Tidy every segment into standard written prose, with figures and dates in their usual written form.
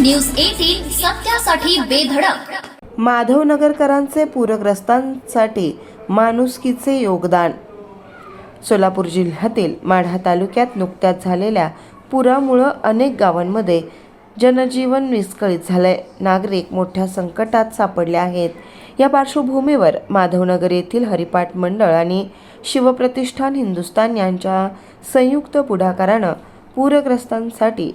News 18 सत्यासाठी बेधडक. माधवनगरकरांचे पूरग्रस्तांसाठी माणुसकीचे योगदान. सोलापूर जिल्ह्यातील माढा तालुक्यात नुकत्याच झालेल्या पुरामुळे अनेक गावांमध्ये जनजीवन विस्कळीत झालंय. नागरिक मोठ्या संकटात सापडले आहेत. या पार्श्वभूमीवर माधवनगर येथील हरिपाठ मंडळ आणि शिवप्रतिष्ठान हिंदुस्थान यांच्या संयुक्त पुढाकारानं पूरग्रस्तांसाठी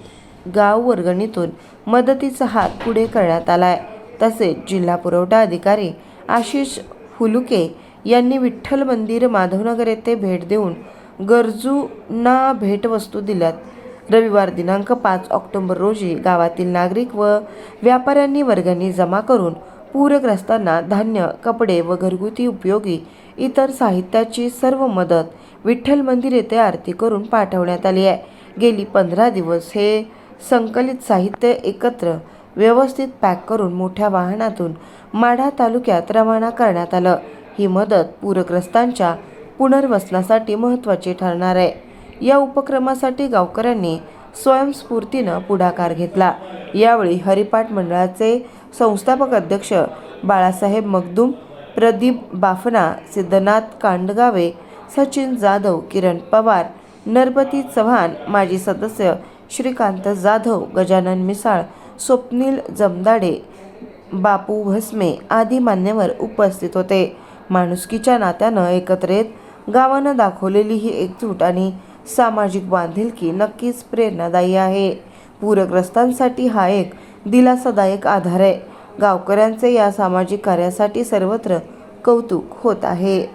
गाव वर्गणीतून मदतीचा हात पुढे करण्यात आलाय. तसेच जिल्हा पुरवठा अधिकारी आशिष फुलुके यांनी विठ्ठल मंदिर माधवनगर येथे भेट देऊन गरजूंना भेटवस्तू दिल्यात. रविवार दिनांक 5 ऑक्टोबर रोजी गावातील नागरिक व व्यापाऱ्यांनी वर्गणी जमा करून पूरग्रस्तांना धान्य, कपडे व घरगुती उपयोगी इतर साहित्याची सर्व मदत विठ्ठल मंदिर येथे आरती करून पाठवण्यात आली आहे. गेली 15 दिवस हे संकलित साहित्य एकत्र व्यवस्थित पॅक करून मोठ्या वाहनातून माढा तालुक्यात रवाना करण्यात आलं. ही मदत पूरग्रस्तांच्या पुनर्वसनासाठी महत्त्वाची ठरणार आहे. या उपक्रमासाठी गावकऱ्यांनी स्वयंस्फूर्तीनं पुढाकार घेतला. यावेळी हरिपाठ मंडळाचे संस्थापक अध्यक्ष बाळासाहेब मगदूम, प्रदीप बाफना, सिद्धनाथ कांडगावे, सचिन जाधव, किरण पवार, नरपती चव्हाण, माजी सदस्य श्रीकांत जाधव, गजानन मिसाळ, स्वप्नील जमदाडे, बापू भस्मे आदी मान्यवर उपस्थित होते. माणुसकीच्या नात्यानं एकत्र येत गावानं दाखवलेली ही एकजूट आणि सामाजिक बांधिलकी नक्कीच प्रेरणादायी आहे. पूरग्रस्तांसाठी हा एक दिलासादायक आधार आहे. गावकऱ्यांचे या सामाजिक कार्यासाठी सर्वत्र कौतुक होत आहे.